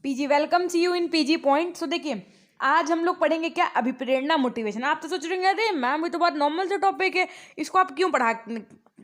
PG welcome see you in PG point. So देखिए, आज हम लोग पढ़ेंगे क्या, अभिप्रेरणा मोटिवेशन। आप तो सोच रहे हैं अरे मैम ये तो बहुत नॉर्मल सा टॉपिक है, इसको आप क्यों पढ़ा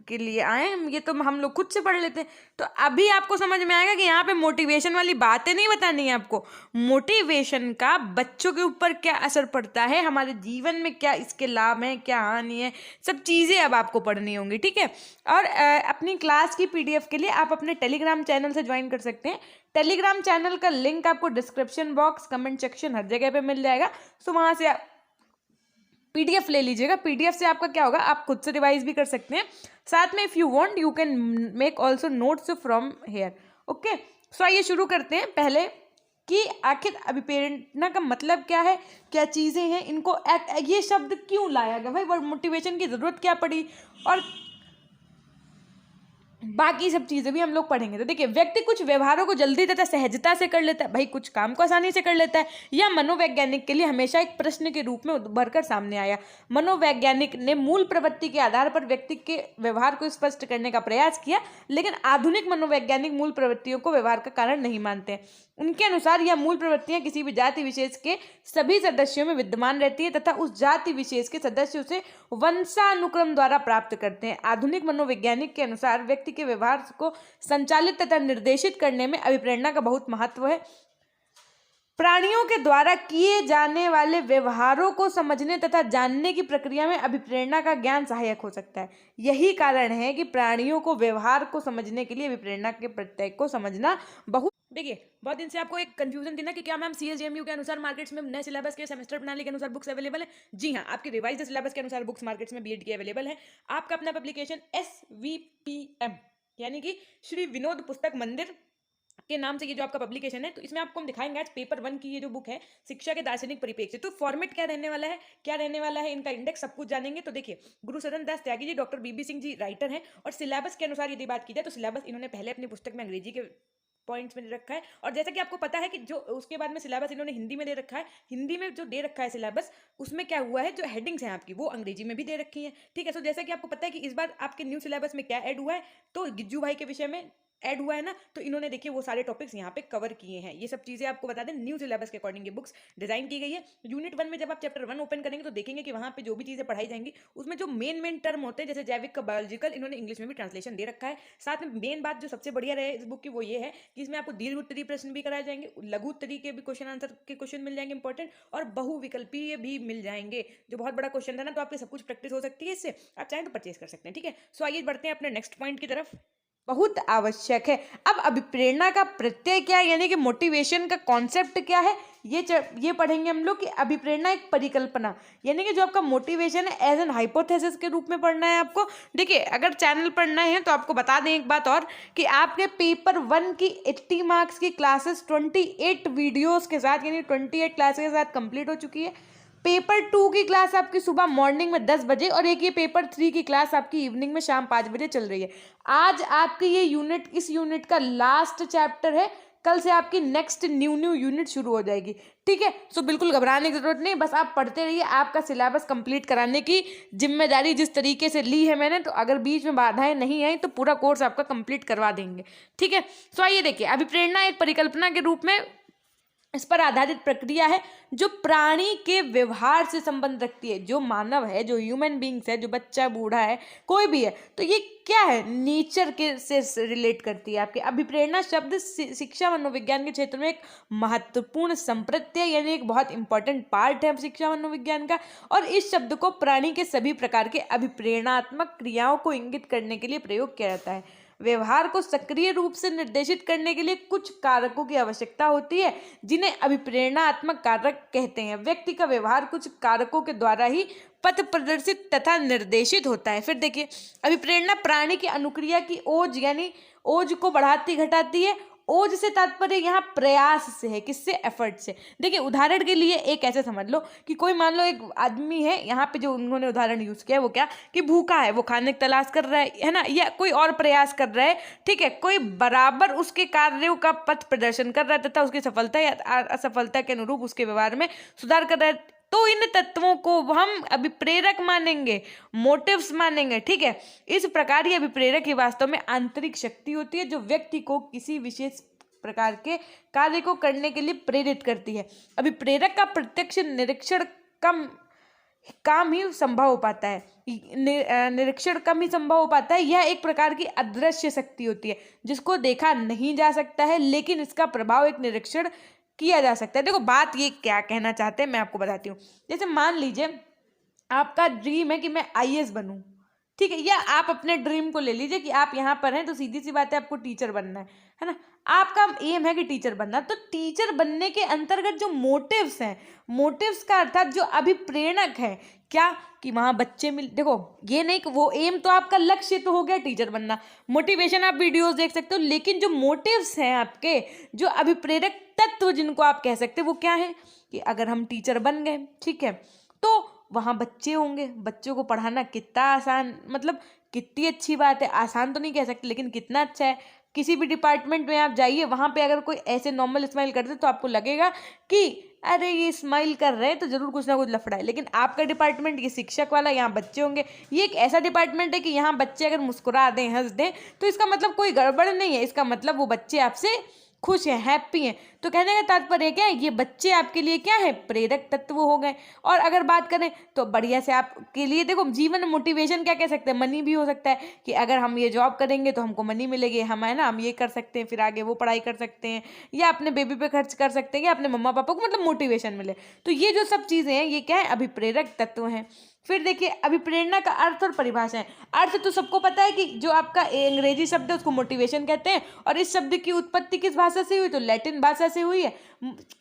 के लिए आए, ये तो हम लोग खुद से पढ़ लेते हैं। तो अभी आपको समझ में आएगा कि यहाँ पे मोटिवेशन वाली बातें नहीं बतानी है आपको। मोटिवेशन का बच्चों के ऊपर क्या असर पड़ता है, हमारे जीवन में क्या इसके लाभ हैं, क्या हानि है, सब चीज़ें अब आपको पढ़नी होंगी, ठीक है। और अपनी क्लास की पीडीएफ के लिए आप अपने टेलीग्राम चैनल से ज्वाइन कर सकते हैं। टेलीग्राम चैनल का लिंक आपको डिस्क्रिप्शन बॉक्स, कमेंट सेक्शन, हर जगह पे मिल जाएगा। सो वहां से आप पीडीएफ ले लीजिएगा। पीडीएफ से आपका क्या होगा, आप खुद से रिवाइज भी कर सकते हैं। साथ में if you want you can make also notes from here. Okay, so आइए शुरू करते हैं। पहले कि आखिर अभिप्रेरणा का मतलब क्या है, क्या चीज़ें हैं, इनको ये शब्द क्यों लाया गया, भाई मोटिवेशन की ज़रूरत क्या पड़ी, और बाकी सब चीज़ें भी हम लोग पढ़ेंगे। तो देखिए, व्यक्ति कुछ व्यवहारों को जल्दी तथा सहजता से कर लेता है, भाई कुछ काम को आसानी से कर लेता है। यह मनोवैज्ञानिक के लिए हमेशा एक प्रश्न के रूप में उभर कर सामने आया। मनोवैज्ञानिक ने मूल प्रवृत्ति के आधार पर व्यक्ति के व्यवहार को स्पष्ट करने का प्रयास किया, लेकिन आधुनिक मनोवैज्ञानिक मूल प्रवृत्तियों को व्यवहार का कारण नहीं मानते। उनके अनुसार यह मूल प्रवृत्तियां किसी भी जाति विशेष के सभी सदस्यों में विद्यमान रहती है तथा उस जाति विशेष के सदस्यों से वंशानुक्रम द्वारा प्राप्त करते हैं। आधुनिक मनोवैज्ञानिक के अनुसार व्यक्ति के व्यवहार को संचालित तथा निर्देशित करने में अभिप्रेरणा का बहुत महत्व है। प्राणियों के द्वारा किए जाने वाले व्यवहारों को समझने तथा जानने की प्रक्रिया में अभिप्रेरणा का ज्ञान सहायक हो सकता है। यही कारण है कि प्राणियों को व्यवहार को समझने के लिए अभिप्रेरणा के प्रत्यय को समझना बहुत। देखिए, बहुत दिन से आपको एक कंफ्यूजन थी ना कि क्या मैम सीएसजेएमयू के अनुसार मार्केट्स में नए सिलेबस के सेमेस्टर प्रणाली के अनुसार बुक्स अवेलेबल है। जी हाँ, आपके रिवाइज्ड सिलेबस के अनुसार बुक्स मार्केट्स में बीएड की अवेलेबल है। आपका अपना पब्लिकेशन SVPM यानी कि श्री विनोद पुस्तक मंदिर के नाम से ये जो आपका पब्लिकेशन है, तो इसमें आपको हम दिखाएंगे आज पेपर 1 की ये जो बुक है, शिक्षा के दार्शनिक परिप्रेक्ष्य। तो फॉर्मेट क्या रहने वाला है, क्या रहने वाला है, इनका इंडेक्स, सब कुछ जानेंगे। तो देखिए, गुरुशरण दास त्यागी जी, डॉक्टर बीबी सिंह जी राइटर हैं, और सिलेबस के अनुसार यदि बात की जाए तो सिलेबस इन्होंने पहले अपनी पुस्तक में अंग्रेजी के पॉइंट्स में दे रखा है, और जैसा कि आपको पता है कि जो उसके बाद में सिलेबस इन्होंने हिंदी में दे रखा है। हिंदी में जो दे रखा है सिलेबस, उसमें क्या हुआ है, जो हेडिंग्स हैं आपकी वो अंग्रेजी में भी दे रखी हैं, ठीक है। सो जैसा कि आपको पता है कि इस बार आपके न्यू सिलेबस में क्या ऐड हुआ है, तो गिज्जू भाई के विषय में ऐड हुआ है ना, तो इन्होंने देखिए वो सारे टॉपिक्स यहाँ पे कवर किए हैं। ये सब चीजें आपको बता दें, न्यू सिलेबस के अकॉर्डिंग ये बुक्स डिजाइन की गई है। यूनिट 1 में जब आप चैप्टर 1 ओपन करेंगे तो देखेंगे कि वहाँ पे जो भी चीजें पढ़ाई जाएंगी, उसमें जो मेन टर्म होते हैं, जैसे जैविक का बायोलॉजिकल, इन्होंने इंग्लिश में भी ट्रांसलेशन दे रखा है। साथ में मेन बात जो सबसे बढ़िया रहे इस बुक की, वो ये है कि इसमें आपको दीर्घ उत्तरीय प्रश्न भी कराए जाएंगे, लघु उत्तरीय के भी क्वेश्चन आंसर के क्वेश्चन मिल जाएंगे इंपॉर्टेंट, और बहुविकल्पीय भी मिल जाएंगे, जो बहुत बड़ा क्वेश्चन था ना, तो आपकी सब कुछ प्रैक्टिस हो सकती है इससे। आप चाहें तो परचेज कर सकते हैं, ठीक है। सो आइए बढ़ते हैं अपने नेक्स्ट पॉइंट की तरफ। बहुत आवश्यक है। अब अभिप्रेरणा का प्रत्यय क्या है, यानी कि मोटिवेशन का कॉन्सेप्ट क्या है, ये पढ़ेंगे हम लोग कि अभिप्रेरणा एक परिकल्पना, यानी कि जो आपका मोटिवेशन है एज एन हाइपोथेसिस के रूप में पढ़ना है आपको। देखिए, अगर चैनल पढ़ना है तो आपको बता दें एक बात और, कि आपके पेपर 1 की 80 मार्क्स की क्लासेस 28 वीडियोस के साथ, यानी 28 क्लासेस के साथ कंप्लीट हो चुकी है। पेपर 2 की क्लास आपकी सुबह मॉर्निंग में 10 बजे, और एक ये पेपर 3 की क्लास आपकी इवनिंग में शाम 5 बजे चल रही है। आज आपकी ये यूनिट, इस यूनिट का लास्ट चैप्टर है। कल से आपकी नेक्स्ट न्यू यूनिट शुरू हो जाएगी, ठीक है। सो बिल्कुल घबराने की जरूरत नहीं, बस आप पढ़ते रहिए। आपका सिलेबस कंप्लीट कराने की जिम्मेदारी जिस तरीके से ली है मैंने, तो अगर बीच में बाधाएं नहीं आई तो पूरा कोर्स आपका कंप्लीट करवा देंगे, ठीक है। सो आइए देखिए, अभिप्रेरणा एक परिकल्पना के रूप में इस पर आधारित प्रक्रिया है जो प्राणी के व्यवहार से संबंध रखती है। जो मानव है, जो ह्यूमन बींग्स है, जो बच्चा बूढ़ा है, कोई भी है, तो ये क्या है, नेचर के से रिलेट करती है। आपके अभिप्रेरणा शब्द शिक्षा मनोविज्ञान के क्षेत्र में एक महत्वपूर्ण संप्रत्यय, यानी एक बहुत इंपॉर्टेंट पार्ट है शिक्षा मनोविज्ञान का, और इस शब्द को प्राणी के सभी प्रकार के अभिप्रेरणात्मक क्रियाओं को इंगित करने के लिए प्रयोग किया जाता है। व्यवहार को सक्रिय रूप से निर्देशित करने के लिए कुछ कारकों की आवश्यकता होती है, जिन्हें अभिप्रेरणात्मक कारक कहते हैं। व्यक्ति का व्यवहार कुछ कारकों के द्वारा ही पथ प्रदर्शित तथा निर्देशित होता है। फिर देखिए, अभिप्रेरणा प्राणी की अनुक्रिया की ओज, यानी ओज को बढ़ाती घटाती है। ओज से तात्पर्य यहाँ प्रयास से है, किससे, एफर्ट से। देखिए, उदाहरण के लिए एक ऐसे समझ लो कि कोई, मान लो एक आदमी है, यहाँ पे जो उन्होंने उदाहरण यूज किया है वो क्या, कि भूखा है, वो खाने की तलाश कर रहा है ना, या कोई और प्रयास कर रहा है, ठीक है। कोई बराबर उसके कार्यों का पथ प्रदर्शन कर रहा है तथा उसकी सफलता या असफलता के अनुरूप उसके व्यवहार में सुधार कर रहा है, तो इन तत्वों को हम अभिप्रेरक मानेंगे, मोटिव्स मानेंगे, ठीक है। इस प्रकार ये अभिप्रेरक ही वास्तव में आंतरिक शक्ति होती है जो व्यक्ति को किसी विशेष प्रकार के कार्य को करने के लिए प्रेरित करती है। अभिप्रेरक का प्रत्यक्ष निरीक्षण काम ही संभव हो पाता है, निरीक्षण कम ही संभव हो पाता है। यह एक प्रकार की अदृश्य शक्ति होती है जिसको देखा नहीं जा सकता है, लेकिन इसका प्रभाव एक निरीक्षण किया जा सकता है। देखो बात ये क्या कहना चाहते हैं मैं आपको बताती हूँ। जैसे मान लीजिए आपका ड्रीम है कि मैं आईएएस बनूं, ठीक है, या आप अपने ड्रीम को ले लीजिए कि आप यहाँ पर हैं तो सीधी सी बात है आपको टीचर बनना है ना। आपका एम है कि टीचर बनना, तो टीचर बनने के अंतर्गत जो मोटिव्स हैं, मोटिव्स का अर्थात जो अभिप्रेरक है क्या कि वहाँ बच्चे मिल, देखो ये नहीं कि वो एम तो आपका लक्ष्य तो हो गया टीचर बनना, मोटिवेशन आप वीडियोस देख सकते हो, लेकिन जो मोटिव्स हैं आपके, जो अभिप्रेरक तत्व जिनको आप कह सकते हो वो क्या है कि अगर हम टीचर बन गए, ठीक है, तो वहाँ बच्चे होंगे, बच्चों को पढ़ाना कितना आसान, मतलब कितनी अच्छी बात है, आसान तो नहीं कह सकते लेकिन कितना अच्छा है। किसी भी डिपार्टमेंट में आप जाइए, वहाँ पे अगर कोई ऐसे नॉर्मल स्माइल करते तो आपको लगेगा कि अरे ये स्माइल कर रहे हैं तो जरूर कुछ ना कुछ लफड़ा है, लेकिन आपका डिपार्टमेंट ये शिक्षक वाला, यहाँ बच्चे होंगे, ये एक ऐसा डिपार्टमेंट है कि यहाँ बच्चे अगर मुस्कुरा दें, हंस दें तो इसका मतलब कोई गड़बड़ नहीं है, इसका मतलब वो बच्चे आपसे खुश हैं, हैप्पी हैं। तो कहने का तात्पर्य क्या है, ये बच्चे आपके लिए क्या है, प्रेरक तत्व हो गए। और अगर बात करें तो बढ़िया से आपके लिए देखो जीवन में मोटिवेशन क्या कह सकते हैं, मनी भी हो सकता है कि अगर हम ये जॉब करेंगे तो हमको मनी मिलेगी, हम है ना, हम ये कर सकते हैं, फिर आगे वो पढ़ाई कर सकते हैं, या अपने बेबी पे खर्च कर सकते हैं, या अपने मम्मा पापा को मतलब मोटिवेशन मिले। तो ये जो सब चीज़ें हैं ये क्या है, अभिप्रेरक तत्व हैं। फिर देखिए अभिप्रेरणा का अर्थ और परिभाषा है। अर्थ तो सबको पता है कि जो आपका अंग्रेजी शब्द है उसको मोटिवेशन कहते हैं, और इस शब्द की उत्पत्ति किस भाषा से हुई, तो लैटिन भाषा से हुई है।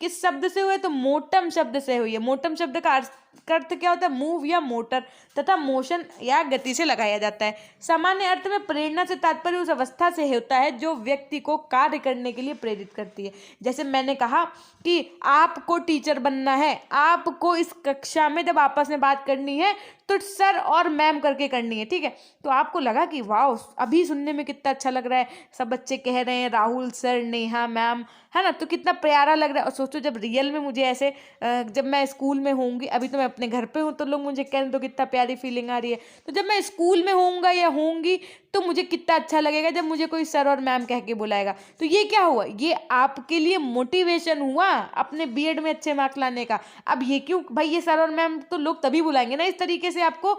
किस शब्द से हुई है, तो मोटम शब्द से हुई है। मोटम शब्द का अर्थ क्या होता है, मूव या मोटर तथा मोशन या गति से लगाया जाता है। सामान्य अर्थ में प्रेरणा से तात्पर्य उस अवस्था से होता है जो व्यक्ति को कार्य करने के लिए प्रेरित करती है। जैसे मैंने कहा कि आपको टीचर बनना है, आपको इस कक्षा में जब आपस में बात करनी है तो सर और मैम करके करनी है, ठीक है, तो आपको लगा कि वाह अभी सुनने में कितना अच्छा लग रहा है, सब बच्चे कह रहे हैं राहुल सर, नेहा मैम, है ना, तो कितना प्यारा लग रहा है। और सोचो जब रियल में मुझे ऐसे जब मैं स्कूल में होंगी, अभी तो मैं अपने घर पे हूँ तो लोग मुझे कह रहे तो कितना प्यारी फीलिंग आ रही है, तो जब मैं स्कूल में होऊंगा या होंगी तो मुझे कितना अच्छा लगेगा जब मुझे कोई सर और मैम कह के बुलाएगा। तो ये क्या हुआ, ये आपके लिए मोटिवेशन हुआ अपने बीएड में अच्छे मार्क्स लाने का। अब ये क्यों भाई, ये सर और मैम तो लोग तभी बुलाएंगे ना इस तरीके से आपको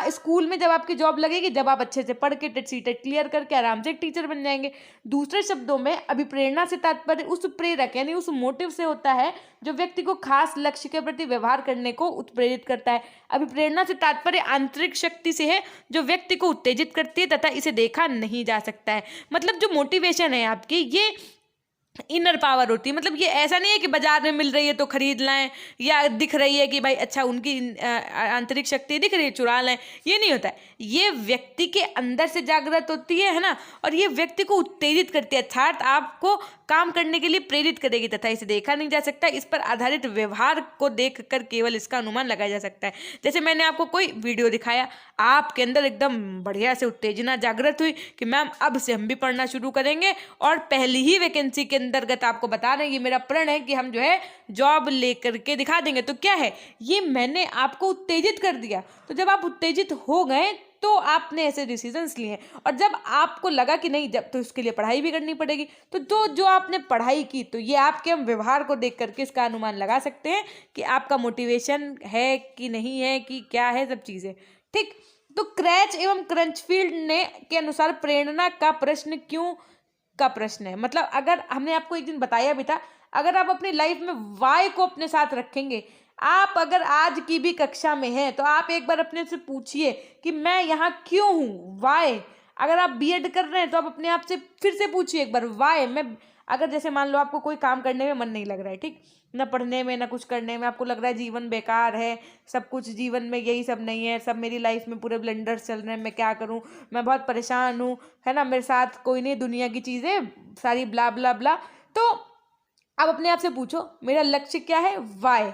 स्कूल में जब आपकी जॉब लगेगी, जब आप अच्छे से पढ़ के टेट सीटेट क्लियर करके आराम से एक टीचर बन जाएंगे। दूसरे शब्दों में अभिप्रेरणा से तात्पर्य उस प्रेरक यानी उस मोटिव से होता है जो व्यक्ति को खास लक्ष्य के प्रति व्यवहार करने को उत्प्रेरित करता है। अभिप्रेरणा से तात्पर्य आंतरिक शक्ति से है जो व्यक्ति को उत्तेजित करती है तथा इसे देखा नहीं जा सकता है। मतलब जो मोटिवेशन है आपकी ये इनर पावर होती है। मतलब ये ऐसा नहीं है कि बाजार में मिल रही है तो खरीद लाएं, या दिख रही है कि भाई अच्छा उनकी आंतरिक शक्ति दिख रही है चुरा लें, ये नहीं होता है। ये व्यक्ति के अंदर से जागृत होती है ना, और ये व्यक्ति को उत्तेजित करती है, अर्थात आपको काम करने के लिए प्रेरित करेगी तथा इसे देखा नहीं जा सकता। इस पर आधारित व्यवहार को देख कर केवल इसका अनुमान लगाया जा सकता है। जैसे मैंने आपको कोई वीडियो दिखाया, आपके अंदर एकदम बढ़िया से उत्तेजना जागृत हुई कि मैम अब से हम भी पढ़ना शुरू करेंगे, और पहली ही वैकेंसी के अंतर्गत आपको बता रहे हैं ये मेरा प्रण है कि हम जो है जॉब लेकर के दिखा देंगे। तो क्या है, ये मैंने आपको उत्तेजित कर दिया। तो जब आप उत्तेजित हो गए तो आपने ऐसे डिसीजंस लिए, और जब आपको लगा कि नहीं जब तो इसके लिए पढ़ाई भी करनी पड़ेगी, तो जो आपने पढ़ाई की, तो ये आपके हम व्यवहार को देख करके इसका अनुमान लगा सकते हैं कि आपका मोटिवेशन है कि नहीं है, कि क्या है सब चीज़ें, ठीक। तो क्रैच एवं क्रंचफील्ड ने के अनुसार प्रेरणा का प्रश्न क्यों का प्रश्न है। मतलब अगर हमने आपको एक दिन बताया भी था, अगर आप अपनी लाइफ में वाई को अपने साथ रखेंगे, आप अगर आज की भी कक्षा में हैं तो आप एक बार अपने से पूछिए कि मैं यहाँ क्यों हूँ, वाई। अगर आप बीएड कर रहे हैं तो आप अपने आप से फिर से पूछिए एक बार वाई। मैं अगर जैसे मान लो आपको कोई काम करने में मन नहीं लग रहा है, ठीक, ना पढ़ने में ना कुछ करने में, आपको लग रहा है जीवन बेकार है, सब कुछ जीवन में यही सब नहीं है, सब मेरी लाइफ में पूरे ब्लंडर्स चल रहे हैं, मैं क्या करूं, मैं बहुत परेशान हूं, है ना, मेरे साथ कोई नहीं, दुनिया की चीज़ें सारी ब्ला ब्ला ब्ला। तो आप अपने आप से पूछो मेरा लक्ष्य क्या है, वाई,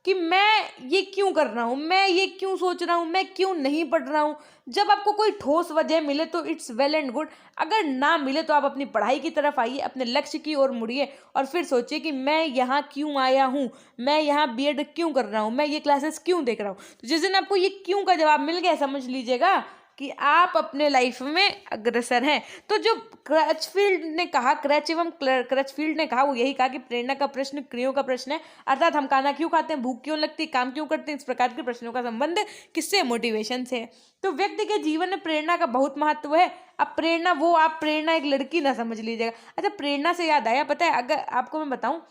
कि मैं ये क्यों कर रहा हूँ, मैं ये क्यों सोच रहा हूँ, मैं क्यों नहीं पढ़ रहा हूँ। जब आपको कोई ठोस वजह मिले तो इट्स वेल एंड गुड, अगर ना मिले तो आप अपनी पढ़ाई की तरफ आइए, अपने लक्ष्य की ओर मुड़िए, और फिर सोचिए कि मैं यहाँ क्यों आया हूँ, मैं यहाँ बीएड क्यों कर रहा हूँ, मैं ये क्लासेस क्यों देख रहा हूँ। तो जिस दिन आपको ये क्यों का जवाब मिल गया, समझ लीजिएगा कि आप अपने लाइफ में अग्रसर हैं। तो जो क्रचफील्ड ने कहा, क्रचफील्ड ने कहा, वो यही कहा कि प्रेरणा का प्रश्न क्रियाओं का प्रश्न है, अर्थात हम खाना क्यों खाते हैं, भूख क्यों लगती है, काम क्यों करते हैं, इस प्रकार के प्रश्नों का संबंध किससे, मोटिवेशन से। तो व्यक्ति के जीवन में प्रेरणा का बहुत महत्व है। अब प्रेरणा, वो आप प्रेरणा एक लड़की ना समझ लीजिएगा। अच्छा, प्रेरणा से याद आया, पता है अगर आपको मैं बताऊं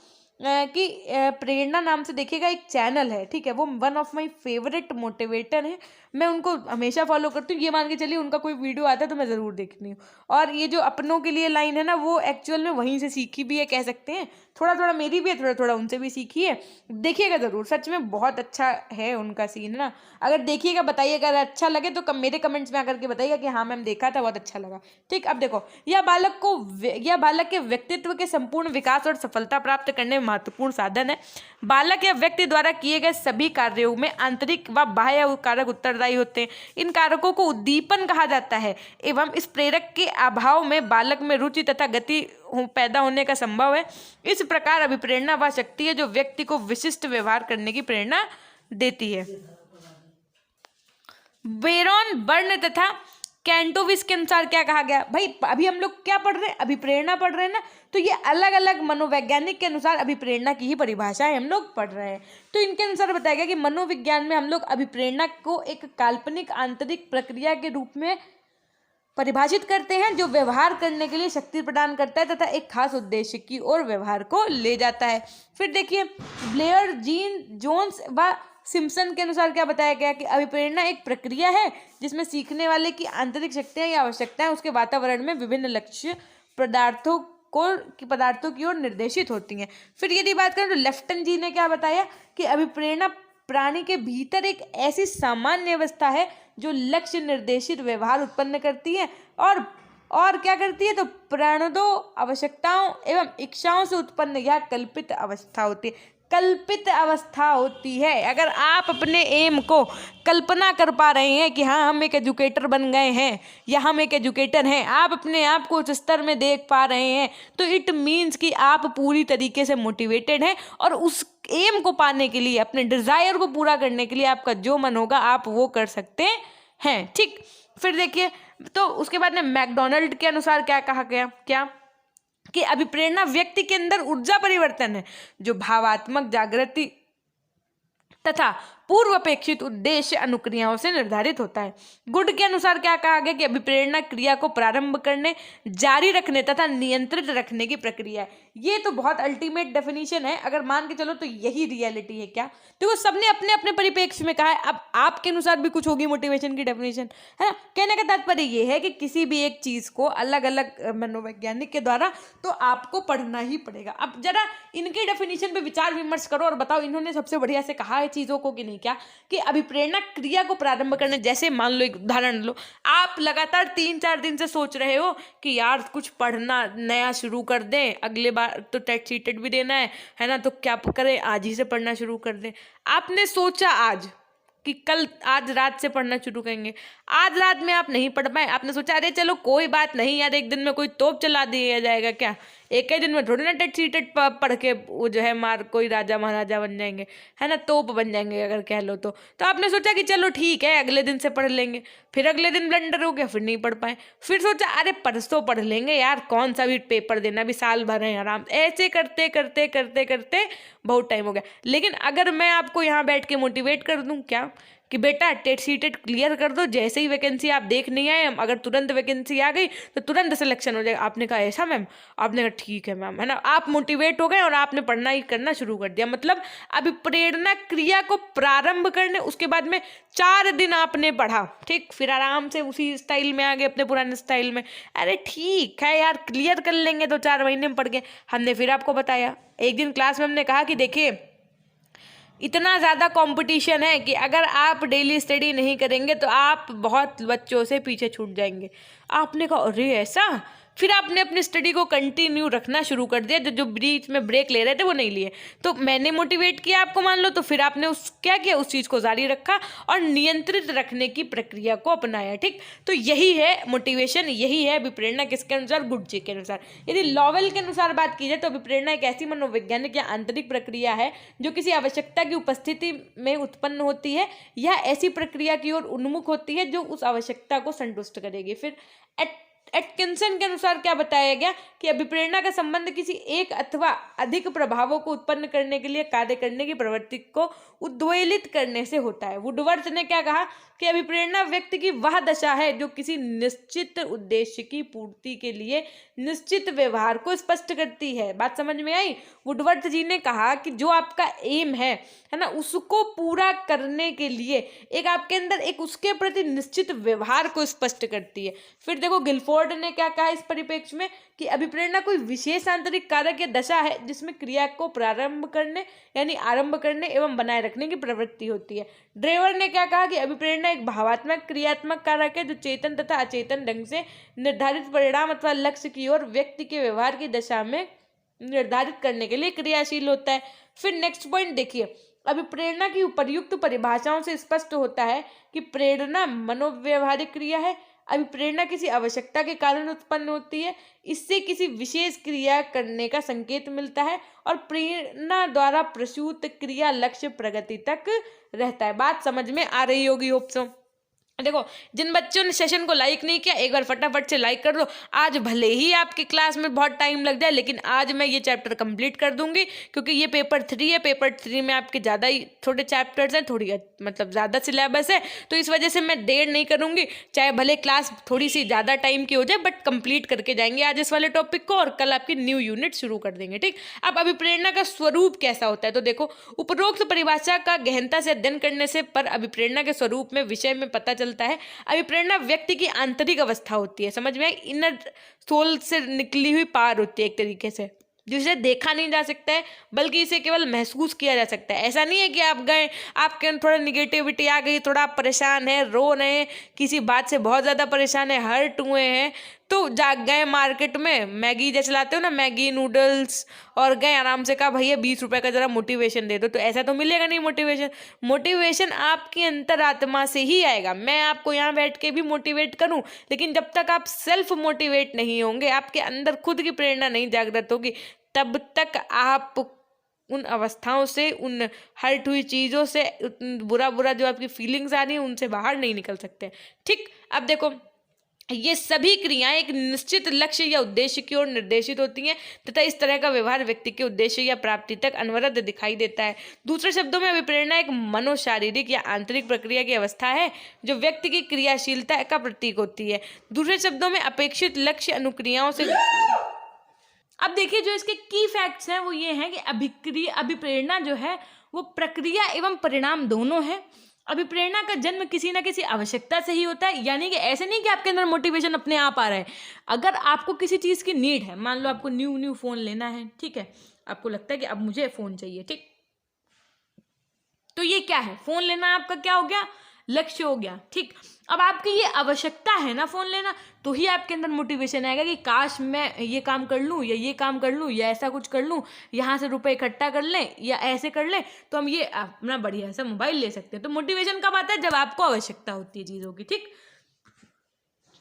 कि प्रेरणा नाम से देखिएगा एक चैनल है, ठीक है, वो one of my favourite motivator है, मैं उनको हमेशा फॉलो करती हूँ। ये मान के चलिए उनका कोई वीडियो आता है तो मैं ज़रूर देखती हूँ। और ये जो अपनों के लिए लाइन है ना, वो एक्चुअल में वहीं से सीखी भी है, कह सकते हैं, थोड़ा थोड़ा मेरी भी है, थोड़ा थोड़ा उनसे भी सीखी है। देखिएगा ज़रूर, सच में बहुत अच्छा है उनका सीन, है ना। अगर देखिएगा, बताइएगा, अगर अच्छा लगे तो मेरे कमेंट्स में आकर के बताइएगा कि हाँ मैम देखा था, बहुत अच्छा लगा। ठीक, अब देखो, यह बालक के व्यक्तित्व के संपूर्ण विकास और सफलता प्राप्त करने में महत्वपूर्ण साधन है। बालक या व्यक्ति द्वारा किए गए सभी कार्यों में आंतरिक व बाह्य कारक उत्तरदायी होते हैं। इन कारकों को उद्दीपन कहा जाता है एवं इस प्रेरक के अभाव में बालक में रुचि तथा गति पैदा होने का संभव है। इस प्रकार अभिप्रेरणा वह शक्ति है जो व्यक्ति को विशिष्ट व्यवहार करने की प्रेरणा देती है। बेरोन बर्न तथा कैंटोविस के अनुसार क्या कहा गया, भाई अभी हम लोग क्या पढ़ रहे हैं, अभिप्रेरणा पढ़ रहे हैं ना, तो ये अलग अलग मनोवैज्ञानिक के अनुसार अभिप्रेरणा की ही परिभाषाएं हम लोग पढ़ रहे हैं। तो इनके अनुसार बताया गया कि मनोविज्ञान में हम लोग अभिप्रेरणा को एक काल्पनिक आंतरिक प्रक्रिया के रूप में परिभाषित करते हैं जो व्यवहार करने के लिए शक्ति प्रदान करता है तथा एक खास उद्देश्य की ओर व्यवहार को ले जाता है। फिर देखिए, ब्लेयर, जीन, जोन्स व सिम्पसन के अनुसार क्या बताया गया कि अभिप्रेरणा एक प्रक्रिया है जिसमें सीखने वाले की आंतरिक शक्तियां या आवश्यकताएं उसके वातावरण में विभिन्न लक्ष्य पदार्थों की ओर निर्देशित होती हैं। फिर यदि बात करें तो लेफ्टन जी ने क्या बताया कि अभिप्रेरणा प्राणी के भीतर एक ऐसी सामान्य अवस्था है जो लक्ष्य निर्देशित व्यवहार उत्पन्न करती है और क्या करती है, तो प्राणों आवश्यकताओं एवं इच्छाओं से उत्पन्न यह कल्पित अवस्था होती है। कल्पित अवस्था होती है। अगर आप अपने एम को कल्पना कर पा रहे हैं कि हाँ हम एक एजुकेटर बन गए हैं या हम एक एजुकेटर हैं, आप अपने आप को उस स्तर में देख पा रहे हैं, तो इट मीन्स कि आप पूरी तरीके से मोटिवेटेड हैं और उस एम को पाने के लिए, अपने डिज़ायर को पूरा करने के लिए आपका जो मन होगा आप वो कर सकते हैं। ठीक, फिर देखिए, तो उसके बाद में मैकडोनल्ड के अनुसार क्या कहा गया, क्या कि अभिप्रेरणा व्यक्ति के अंदर ऊर्जा परिवर्तन है जो भावात्मक जागृति तथा पूर्व अपेक्षित उद्देश्य अनुक्रियाओं से निर्धारित होता है। गुड के अनुसार क्या कहा गया कि अभिप्रेरणा क्रिया को प्रारंभ करने, जारी रखने तथा नियंत्रित रखने की प्रक्रिया है। ये तो बहुत अल्टीमेट डेफिनेशन है, अगर मान के चलो तो यही रियलिटी है। क्या देखो, सबने अपने अपने परिप्रेक्ष्य में कहा है, अब आपके अनुसार भी कुछ होगी मोटिवेशन की डेफिनेशन, है ना। कहने का तात्पर्य ये है कि किसी भी एक चीज को अलग अलग मनोवैज्ञानिक के द्वारा तो आपको पढ़ना ही पड़ेगा। अब जरा इनकी डेफिनेशन पे विचार विमर्श करो और बताओ इन्होंने सबसे बढ़िया से कहा है चीजों को कि नहीं। क्या कि अभिप्रेरणा क्रिया को प्रारंभ करने, जैसे मान लो एक उदाहरण लो, आप लगातार 3-4 दिन से सोच रहे हो कि यार कुछ पढ़ना नया शुरू कर दें, अगले बार तो टेट सीटेट भी देना है ना, तो क्या करें, आज ही से पढ़ना शुरू कर दें। आपने सोचा आज कि आज रात से पढ़ना शुरू करेंगे, आज रात में आप नहीं पढ़ पाए, आपने सोचा अरे चलो कोई बात नहीं यार, एक दिन में कोई तोप चला दिया जाएगा, क्या एक ही दिन में थोड़ी ना टेट सीटेट पढ़ के वो जो है मार कोई राजा महाराजा बन जाएंगे, है ना, तोप बन जाएंगे अगर कह लो तो आपने सोचा कि चलो ठीक है अगले दिन से पढ़ लेंगे, फिर अगले दिन ब्लंडर हो गया, फिर नहीं पढ़ पाए, फिर सोचा अरे परसों पढ़ लेंगे यार, कौन सा भी पेपर देना, भी साल भर है आराम, ऐसे करते करते करते करते बहुत टाइम हो गया। लेकिन अगर मैं आपको यहाँ बैठ के मोटिवेट कर दूँ क्या कि बेटा टेट सीटेट क्लियर कर दो, जैसे ही वैकेंसी आप देख नहीं आए, अगर तुरंत वैकेंसी आ गई तो तुरंत सिलेक्शन हो जाएगा। आपने कहा ऐसा मैम, आपने कहा ठीक है मैम, है ना, आप मोटिवेट हो गए और आपने पढ़ना ही करना शुरू कर दिया। मतलब अभी प्रेरणा क्रिया को प्रारंभ करने, उसके बाद में 4 दिन आपने पढ़ा, ठीक, फिर आराम से उसी स्टाइल में आ गए, अपने पुराने स्टाइल में, अरे ठीक है यार क्लियर कर लेंगे, तो 4 महीने में पढ़ गए। हमने फिर आपको बताया, एक दिन क्लास में हमने कहा कि देखिए इतना ज़्यादा कंपटीशन है कि अगर आप डेली स्टडी नहीं करेंगे तो आप बहुत बच्चों से पीछे छूट जाएंगे। आपने कहा अरे ऐसा, फिर आपने अपनी स्टडी को कंटिन्यू रखना शुरू कर दिया, जो बीच में ब्रेक ले रहे थे वो नहीं लिए। तो मैंने मोटिवेट किया आपको मान लो, तो फिर आपने क्या किया, उस चीज़ को जारी रखा और नियंत्रित रखने की प्रक्रिया को अपनाया। ठीक, तो यही है मोटिवेशन, यही है अभिप्रेरणा। किसके अनुसार? गुडजे के अनुसार। यदि लॉवेल के अनुसार बात की जाए तो अभिप्रेरणा एक ऐसी मनोवैज्ञानिक या आंतरिक प्रक्रिया है जो किसी आवश्यकता की उपस्थिति में उत्पन्न होती है। यह ऐसी प्रक्रिया की ओर उन्मुख होती है जो उस आवश्यकता को संतुष्ट करेगी। फिर एटकिंसन के अनुसार क्या बताया गया कि अभिप्रेरणा का संबंध किसी एक अथवा अधिक प्रभावों को उत्पन्न करने के लिए कार्य करने की प्रवृत्ति को उद्वेलित करने से होता है। वुडवर्थ ने क्या कहा कि अभिप्रेरणा व्यक्ति की वह दशा है जो किसी निश्चित उद्देश्य की पूर्ति के लिए निश्चित व्यवहार को स्पष्ट करती है। बात समझ में आई? वुडवर्थ जी ने कहा कि जो आपका एम है ना, उसको पूरा करने के लिए एक आपके अंदर एक उसके प्रति निश्चित व्यवहार को स्पष्ट करती है। फिर देखो गिलफोर्ड ने क्या कहा इस परिप्रेक्ष्य में कि अभिप्रेरणा कोई विशेष आंतरिक कारक या दशा है जिसमें क्रिया को प्रारंभ करने यानी आरंभ करने एवं बनाए रखने की प्रवृत्ति होती है। ड्रेवर ने क्या कहा कि अभिप्रेरणा एक भावात्मक क्रियात्मक कारक है जो चेतन तथा अचेतन ढंग से निर्धारित परिणाम अथवा लक्ष्य की ओर व्यक्ति के व्यवहार की दशा में निर्धारित करने के लिए क्रियाशील होता है। फिर नेक्स्ट पॉइंट देखिए, अभिप्रेरणा की उपर्युक्त परिभाषाओं से स्पष्ट होता है कि प्रेरणा मनोव्यवहारिक क्रिया है। अभिप्रेरणा किसी आवश्यकता के कारण उत्पन्न होती है, इससे किसी विशेष क्रिया करने का संकेत मिलता है और प्रेरणा द्वारा प्रसूत क्रिया लक्ष्य प्रगति तक रहता है। बात समझ में आ रही होगी होप सो। देखो, जिन बच्चों ने सेशन को लाइक नहीं किया एक बार फटाफट से लाइक कर दो। आज भले ही आपकी क्लास में बहुत टाइम लग जाए, लेकिन आज मैं ये चैप्टर कंप्लीट कर दूंगी, क्योंकि ये पेपर 3 है। पेपर 3 में आपके ज़्यादा ही थोड़े चैप्टर्स हैं, थोड़ी मतलब ज़्यादा सिलेबस है, तो इस वजह से मैं देर नहीं करूंगी। चाहे भले क्लास थोड़ी सी ज़्यादा टाइम की हो जाए, बट कंप्लीट करके जाएंगे आज इस वाले टॉपिक को, और कल आपकी न्यू यूनिट शुरू कर देंगे। ठीक, अब अभिप्रेरणा का स्वरूप कैसा होता है, तो देखो, उपरोक्त परिभाषा का गहनता से अध्ययन करने से पर अभिप्रेरणा के स्वरूप में विषय में पता चलता है। अभिप्रेरणा व्यक्ति की आंतरिक अवस्था होती है, समझ में आई? इनर सोल से निकली हुई पार होती है एक तरीके से, जिसे देखा नहीं जा सकता है बल्कि इसे केवल महसूस किया जा सकता है। ऐसा नहीं है कि आप गए, आपके अंदर थोड़ा निगेटिविटी आ गई, थोड़ा आप परेशान है, रो रहे हैं, किसी बात से बहुत ज़्यादा परेशान है, हर्ट हुए हैं, तो जा गए मार्केट में मैगी जैसे लाते हो ना, मैगी नूडल्स, और गए आराम से कहा भैया 20 रुपए का जरा मोटिवेशन दे दो, तो ऐसा तो मिलेगा नहीं। मोटिवेशन आपकी अंतरात्मा से ही आएगा। मैं आपको यहाँ बैठ के भी मोटिवेट करूँ, लेकिन जब तक आप सेल्फ मोटिवेट नहीं होंगे, आपके अंदर खुद की प्रेरणा नहीं जागृत होगी, तब तक आप उन अवस्थाओं से, उन हर्ट हुई चीज़ों से, बुरा जो आपकी फीलिंग्स आ रही हैं, उनसे बाहर नहीं निकल सकते। ठीक, अब देखो, ये सभी क्रियाएं एक निश्चित लक्ष्य या उद्देश्य की ओर निर्देशित होती हैं तथा इस तरह का व्यवहार व्यक्ति के उद्देश्य या प्राप्ति तक अनवरत दिखाई देता है। दूसरे शब्दों में अभिप्रेरणा एक मनोशारीरिक या आंतरिक प्रक्रिया की अवस्था है जो व्यक्ति की क्रियाशीलता का प्रतीक होती है। दूसरे शब्दों में अपेक्षित लक्ष्य अनुक्रियाओं से। अब देखिए, जो इसके की फैक्ट्स हैं वो ये हैं कि अभिप्रेरणा जो है वो प्रक्रिया एवं परिणाम दोनों है। अभिप्रेरणा का जन्म किसी ना किसी आवश्यकता से ही होता है, यानी कि ऐसे नहीं कि आपके अंदर मोटिवेशन अपने आप आ रहा है। अगर आपको किसी चीज़ की नीड है, मान लो आपको न्यू फ़ोन लेना है, ठीक है, आपको लगता है कि अब मुझे फ़ोन चाहिए, ठीक, तो ये क्या है, फ़ोन लेना आपका क्या हो गया, लक्ष्य हो गया। ठीक, अब आपकी ये आवश्यकता है ना फ़ोन लेना, तो ही आपके अंदर मोटिवेशन आएगा कि काश मैं ये काम कर लूँ या ये काम कर लूँ या ऐसा कुछ कर लूँ, यहाँ से रुपए इकट्ठा कर लें या ऐसे कर लें तो हम ये अपना बढ़िया सा मोबाइल ले सकते हैं। तो मोटिवेशन कब आता है, जब आपको आवश्यकता होती है चीज़ों की। ठीक,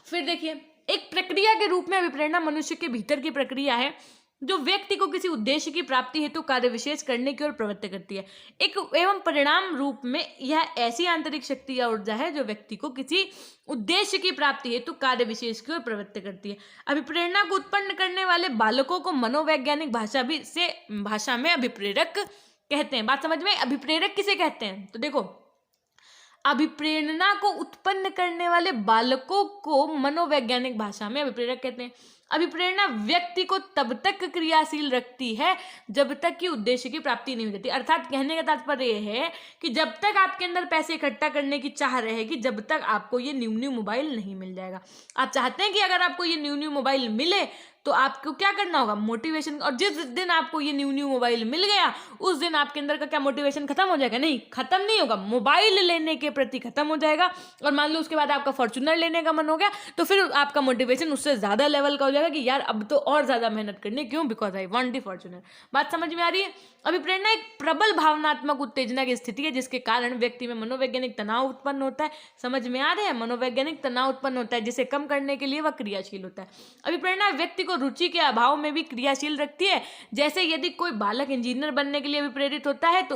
फिर देखिए, एक प्रक्रिया के रूप में अभिप्रेरणा मनुष्य के भीतर की प्रक्रिया है जो व्यक्ति को किसी उद्देश्य की प्राप्ति हेतु कार्य विशेष करने की ओर प्रवृत्त करती है। एक एवं परिणाम रूप में यह ऐसी आंतरिक शक्ति या ऊर्जा है जो व्यक्ति को किसी उद्देश्य की प्राप्ति हेतु कार्य विशेष की ओर प्रवृत्त करती है। अभिप्रेरणा को उत्पन्न करने वाले बालकों को मनोवैज्ञानिक भाषा में अभिप्रेरक कहते हैं। बात समझ में? अभिप्रेरक किसे कहते हैं, तो देखो, अभिप्रेरणा को उत्पन्न करने वाले बालकों को मनोवैज्ञानिक भाषा में अभिप्रेरक कहते हैं। अभिप्रेरणा व्यक्ति को तब तक क्रियाशील रखती है जब तक कि उद्देश्य की प्राप्ति नहीं हो जाती। अर्थात कहने का तात्पर्य यह है कि जब तक आपके अंदर पैसे इकट्ठा करने की चाह रहेगी, जब तक आपको ये न्यू मोबाइल नहीं मिल जाएगा। आप चाहते हैं कि अगर आपको ये न्यू मोबाइल मिले तो आपको क्या करना होगा, मोटिवेशन। और जिस दिन आपको ये न्यू मोबाइल मिल गया उस दिन आपके अंदर का क्या मोटिवेशन खत्म हो जाएगा? नहीं, खत्म नहीं होगा, मोबाइल लेने के प्रति खत्म हो जाएगा। और मान लो उसके बाद आपका फॉर्च्यूनर लेने का मन हो गया तो फिर आपका मोटिवेशन उससे ज्यादा लेवल का हो जाएगा कि यार अब तो और ज्यादा मेहनत करनी है। क्यों? Because I want the Fortuner. बात समझ में आ रही है? अभिप्रेरणा एक प्रबल भावनात्मक उत्तेजना की स्थिति है जिसके कारण व्यक्ति में मनोवैज्ञानिक तनाव उत्पन्न होता है। समझ में आ रहा है? मनोवैज्ञानिक तनाव उत्पन्न होता है जिसे कम करने के लिए वह क्रियाशील होता है। अभिप्रेरणा व्यक्ति को रुचि के अभाव में भी क्रियाशील रखती है। जैसे यदि कोई बालक इंजीनियर बनने के लिए अभिप्रेरित होता है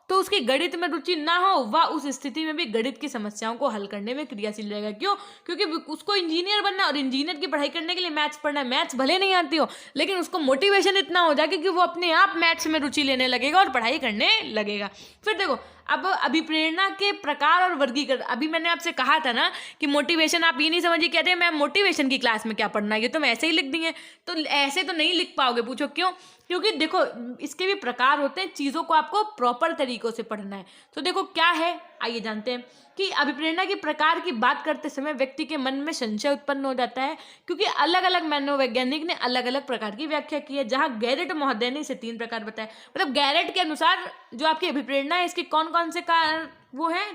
तो उसकी गणित में रुचि ना हो, वह उस स्थिति में भी गणित की समस्याओं को हल करने में क्रियाशील रहेगा। क्यों? क्योंकि उसको इंजीनियर बनना है और इंजीनियर की पढ़ाई करने के लिए मैथ्स पढ़ना है। मैथ्स भले नहीं आती हो लेकिन उसको मोटिवेशन इतना हो जाएगा कि वो अपने आप मैथ्स में रुचि लेने लगेगा और पढ़ाई करने लगेगा। फिर देखो, अब अभिप्रेरणा के प्रकार और वर्गीकरण। अभी मैंने आपसे कहा था ना कि मोटिवेशन, आप ये नहीं समझिए कहते हैं मैम मोटिवेशन की क्लास में क्या पढ़ना है, ये तो मैं ऐसे ही लिख दिए। तो ऐसे तो नहीं लिख पाओगे। पूछो क्यों? क्योंकि देखो इसके भी प्रकार होते हैं, चीज़ों को आपको प्रॉपर तरीकों से पढ़ना है। तो देखो क्या है, आइए जानते हैं कि अभिप्रेरणा के प्रकार की बात करते समय व्यक्ति के मन में संशय उत्पन्न हो जाता है क्योंकि अलग अलग मनोवैज्ञानिक ने अलग अलग प्रकार की व्याख्या की है। जहां गैरेट महोदय ने इसे 3 प्रकार बताए। मतलब गैरेट के अनुसार जो आपकी अभिप्रेरणा है इसके कौन कौन से कार वो है?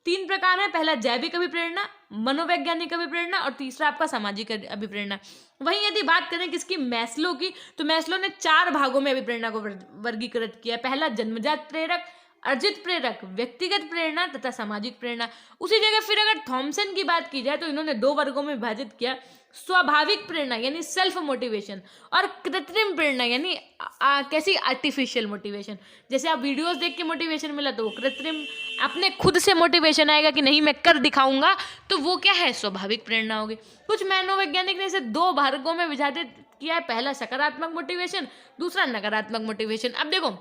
3 प्रकार है। पहला जैविक अभिप्रेरणा, मनोवैज्ञानिक अभिप्रेरणा और तीसरा आपका सामाजिक अभिप्रेरणा। वहीं यदि बात करें किसकी, मैस्लो की, तो मैस्लो ने 4 भागों में अभिप्रेरणा को वर्गीकृत किया। पहला जन्मजात प्रेरक, अर्जित प्रेरक, व्यक्तिगत प्रेरणा तथा सामाजिक प्रेरणा। उसी जगह फिर अगर थॉमसन की बात की जाए तो इन्होंने 2 वर्गों में विभाजित किया, स्वाभाविक प्रेरणा यानी सेल्फ मोटिवेशन और कृत्रिम प्रेरणा यानी कैसी, आर्टिफिशियल मोटिवेशन। जैसे आप वीडियोस देख के मोटिवेशन मिला तो वो कृत्रिम, अपने खुद से मोटिवेशन आएगा कि नहीं मैं कर दिखाऊंगा, तो वो क्या है, स्वाभाविक प्रेरणा होगी। कुछ मनोवैज्ञानिक ने इसे 2 भागों में विभाजित किया है। पहला सकारात्मक मोटिवेशन, दूसरा नकारात्मक मोटिवेशन। अब देखो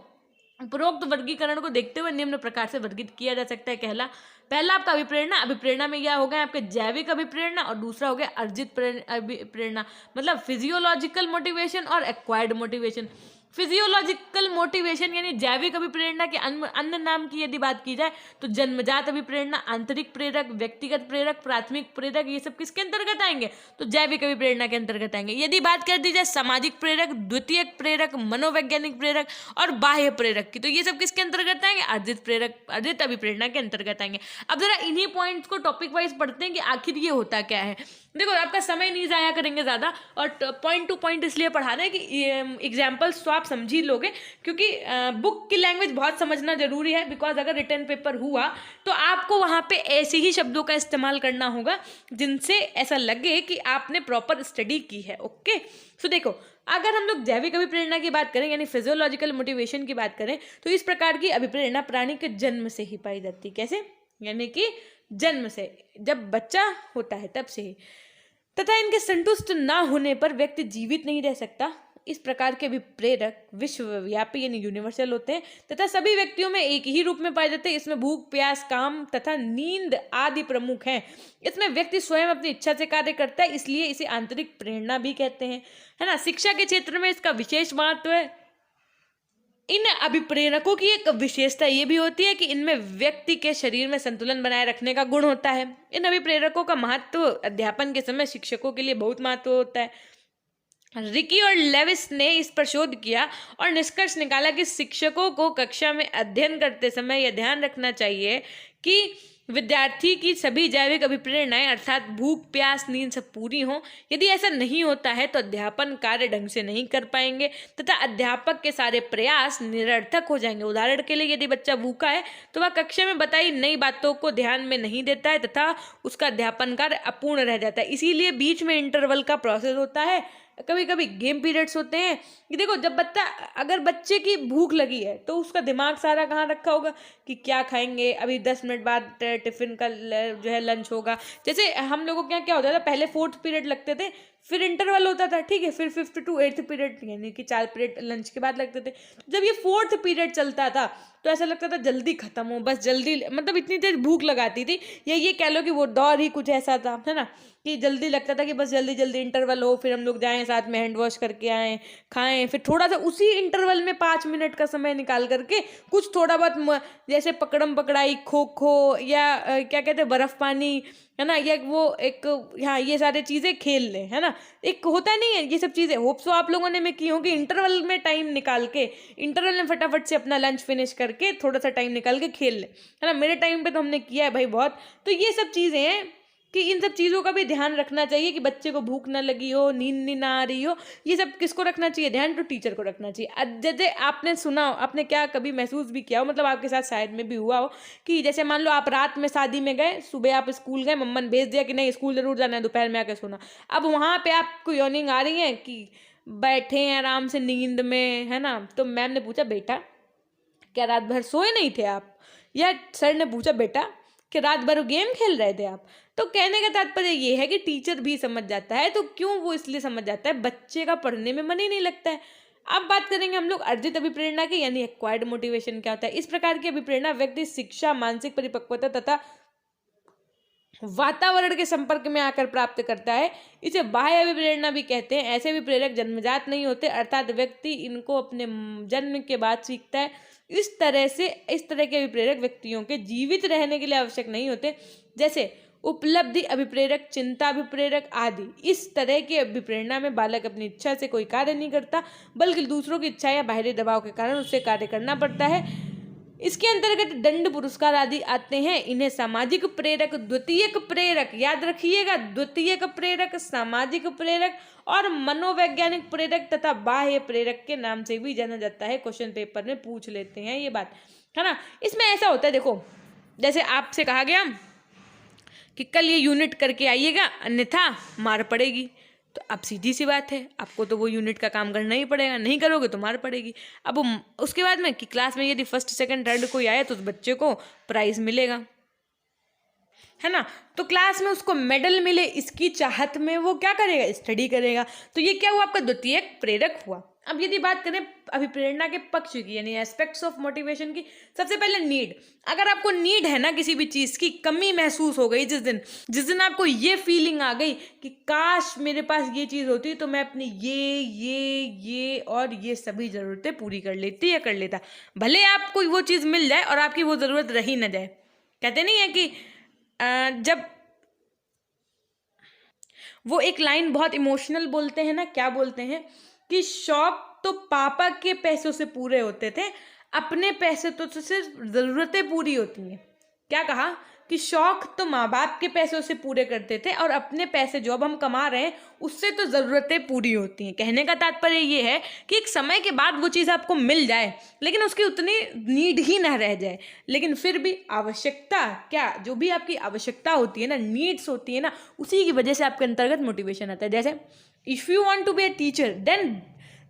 उपरोक्त वर्गीकरण को देखते हुए निम्न प्रकार से वर्गीकृत किया जा सकता है। पहला आपका अभिप्रेरणा में यह हो गया आपके जैविक अभिप्रेरणा और दूसरा हो गया अर्जित अभिप्रेरणा, मतलब फिजियोलॉजिकल मोटिवेशन और एक्वायर्ड मोटिवेशन। फिजियोलॉजिकल मोटिवेशन यानी जैविक अभिप्रेरणा के अन्य नाम की यदि बात की जाए तो जन्मजात अभिप्रेरणा, आंतरिक प्रेरक, व्यक्तिगत प्रेरक, प्राथमिक प्रेरक, ये सब किसके अंतर्गत आएंगे? तो जैविक अभिप्रेरणा के अंतर्गत आएंगे। यदि बात कर दी जाए सामाजिक प्रेरक, द्वितीयक प्रेरक, मनोवैज्ञानिक प्रेरक और बाह्य प्रेरक की, तो ये सब किसके अंतर्गत आएंगे? अर्जित अभिप्रेरणा के अंतर्गत आएंगे। अब जरा इन्हीं पॉइंट्स को टॉपिक वाइज पढ़ते हैं कि आखिर ये होता क्या है। देखो आपका समय नहीं जाया करेंगे ज़्यादा और पॉइंट टू पॉइंट इसलिए पढ़ा रहे हैं कि एग्जाम्पल्स तो आप समझ ही लोगे क्योंकि बुक की लैंग्वेज बहुत समझना जरूरी है। बिकॉज अगर रिटर्न पेपर हुआ तो आपको वहाँ पे ऐसे ही शब्दों का इस्तेमाल करना होगा जिनसे ऐसा लगे कि आपने प्रॉपर स्टडी की है। ओके, सो देखो अगर हम लोग जैविक अभिप्रेरणा की बात करें यानी फिजियोलॉजिकल मोटिवेशन की बात करें तो इस प्रकार की अभिप्रेरणा प्राणी के जन्म से ही पाई जाती है। कैसे? यानी कि जन्म से, जब बच्चा होता है तब से ही, तथा इनके संतुष्ट ना होने पर व्यक्ति जीवित नहीं रह सकता। इस प्रकार के विप्रेरक विश्वव्यापी यानी यूनिवर्सल होते हैं तथा सभी व्यक्तियों में एक ही रूप में पाए जाते हैं। इसमें भूख, प्यास, काम तथा नींद आदि प्रमुख हैं। इसमें व्यक्ति स्वयं अपनी इच्छा से कार्य करता है, इसलिए इसे आंतरिक प्रेरणा भी कहते हैं, है ना। शिक्षा के क्षेत्र में इसका विशेष महत्व है। इन अभिप्रेरकों की एक विशेषता ये भी होती है कि इनमें व्यक्ति के शरीर में संतुलन बनाए रखने का गुण होता है। इन अभिप्रेरकों का महत्व अध्यापन के समय शिक्षकों के लिए बहुत महत्व होता है। रिकी और लेविस ने इस पर शोध किया और निष्कर्ष निकाला कि शिक्षकों को कक्षा में अध्ययन करते समय यह ध्यान रखना चाहिए कि विद्यार्थी की सभी जैविक अभिप्रेरणाएं अर्थात भूख, प्यास, नींद सब पूरी हों। यदि ऐसा नहीं होता है तो अध्यापन कार्य ढंग से नहीं कर पाएंगे तथा अध्यापक के सारे प्रयास निरर्थक हो जाएंगे। उदाहरण के लिए यदि बच्चा भूखा है तो वह कक्षा में बताई नई बातों को ध्यान में नहीं देता है तथा उसका अध्यापन कार्य अपूर्ण रह जाता है। इसीलिए बीच में इंटरवल का प्रोसेस होता है, कभी कभी गेम पीरियड्स होते हैं कि देखो जब अगर बच्चे की भूख लगी है तो उसका दिमाग सारा कहाँ रखा होगा कि क्या खाएंगे, अभी 10 मिनट बाद टिफिन का जो है लंच होगा। जैसे हम लोगों के यहाँ क्या होता था, पहले 4th पीरियड लगते थे, फिर इंटरवल होता था, ठीक है, फिर 5th to 8th पीरियड यानी कि 4 पीरियड लंच के बाद लगते थे। जब ये 4th पीरियड चलता था तो ऐसा लगता था जल्दी खत्म हो, बस जल्दी, मतलब इतनी तेज भूख लगाती थी, या ये कह लो कि वो दौर ही कुछ ऐसा था, है ना, कि जल्दी लगता था कि बस जल्दी जल्दी इंटरवल हो, फिर हम लोग जाएं साथ में हैंड वॉश करके आएँ, खाएं, फिर थोड़ा सा उसी इंटरवल में 5 मिनट का समय निकाल करके कुछ थोड़ा बहुत जैसे पकड़म पकड़ाई, खो खो या क्या कहते हैं बर्फ पानी, है ना, या वो एक, हाँ ये सारी चीज़ें खेल लें, है ना। एक होता नहीं है ये सब चीज़ें, होप सो आप लोगों ने मैं की होगी, इंटरवल में टाइम निकाल के, इंटरवल में फटाफट से अपना लंच फिनिश करके थोड़ा सा टाइम निकाल के खेल लें, है ना। मेरे टाइम पे तो हमने किया है भाई बहुत। तो ये सब चीज़ें हैं कि इन सब चीज़ों का भी ध्यान रखना चाहिए कि बच्चे को भूख ना लगी हो, नींद नहीं ना आ रही हो, ये सब किसको रखना चाहिए ध्यान, तो टीचर को रखना चाहिए। जैसे आपने सुना हो, आपने क्या कभी महसूस भी किया हो, मतलब आपके साथ शायद में भी हुआ हो कि जैसे मान लो आप रात में शादी में गए, सुबह आप स्कूल गए, मम्मा ने भेज दिया कि नहीं स्कूल जरूर जाना है, दोपहर में आके सोना। अब वहाँ पे आपको यॉर्निंग आ रही है कि बैठे हैं आराम से नींद में, है ना। तो मैम ने पूछा बेटा क्या रात भर सोए नहीं थे आप, या सर ने पूछा बेटा कि रात भर गेम खेल रहे थे आप। तो कहने का तात्पर्य ये है कि टीचर भी समझ जाता है। तो क्यों वो इसलिए समझ जाता है, बच्चे का पढ़ने में मन ही नहीं लगता है। अब बात करेंगे हम लोग अर्जित अभिप्रेरणा की, यानी एक्वायर्ड मोटिवेशन क्या होता है। इस प्रकार की अभिप्रेरणा व्यक्ति शिक्षा, मानसिक परिपक्वता तथा वातावरण के संपर्क में आकर प्राप्त करता है। इसे बाह्य अभिप्रेरणा भी कहते हैं। ऐसे भी प्रेरक जन्मजात नहीं होते, अर्थात व्यक्ति इनको अपने जन्म के बाद सीखता है। इस तरह के अभिप्रेरक व्यक्तियों के जीवित रहने के लिए आवश्यक नहीं होते, जैसे उपलब्धि अभिप्रेरक, चिंता अभिप्रेरक आदि। इस तरह की अभिप्रेरणा में बालक अपनी इच्छा से कोई कार्य नहीं करता, बल्कि दूसरों की इच्छा या बाहरी दबाव के कारण उसे कार्य करना पड़ता है। इसके अंतर्गत दंड, पुरस्कार आदि आते हैं। इन्हें सामाजिक प्रेरक, द्वितीयक प्रेरक, याद रखिएगा, द्वितीयक प्रेरक, सामाजिक प्रेरक और मनोवैज्ञानिक प्रेरक तथा बाह्य प्रेरक के नाम से भी जाना जाता है। क्वेश्चन पेपर में पूछ लेते हैं ये बात, है ना। इसमें ऐसा होता है, देखो जैसे आपसे कहा गया कि कल ये यूनिट करके आइएगा अन्यथा मार पड़ेगी, तो अब सीधी सी बात है आपको तो वो यूनिट का काम करना ही पड़ेगा, नहीं करोगे तो मार पड़ेगी। अब उसके बाद में कि क्लास में यदि फर्स्ट सेकंड थर्ड कोई आया तो उस बच्चे को प्राइज मिलेगा, है ना। तो क्लास में उसको मेडल मिले, इसकी चाहत में वो क्या करेगा, स्टडी करेगा। तो ये क्या हुआ, आपका द्वितीयक प्रेरक हुआ। अब यदि बात करें अभिप्रेरणा के पक्ष की, यानी एस्पेक्ट्स ऑफ मोटिवेशन की, सबसे पहले नीड। अगर आपको नीड है ना, किसी भी चीज़ की कमी महसूस हो गई, जिस दिन आपको ये फीलिंग आ गई कि काश मेरे पास ये चीज़ होती तो मैं अपनी ये और ये सभी ज़रूरतें पूरी कर लेती या कर लेता, भले आपको वो चीज़ मिल जाए और आपकी वो ज़रूरत रही ना जाए। कहते नहीं है कि जब वो एक लाइन बहुत इमोशनल बोलते हैं ना, क्या बोलते हैं कि शौक तो पापा के पैसों से पूरे होते थे, अपने पैसे तो सिर्फ ज़रूरतें पूरी होती हैं। क्या कहा कि शौक तो माँ बाप के पैसों से पूरे करते थे और अपने पैसे जो अब हम कमा रहे हैं उससे तो ज़रूरतें पूरी होती हैं। कहने का तात्पर्य ये है कि एक समय के बाद वो चीज़ आपको मिल जाए लेकिन उसकी उतनी नीड ही ना रह जाए, लेकिन फिर भी आवश्यकता, क्या जो भी आपकी आवश्यकता होती है ना, नीड्स होती है ना, उसी की वजह से आपके अंतर्गत मोटिवेशन आता है। जैसे if you want to be a teacher then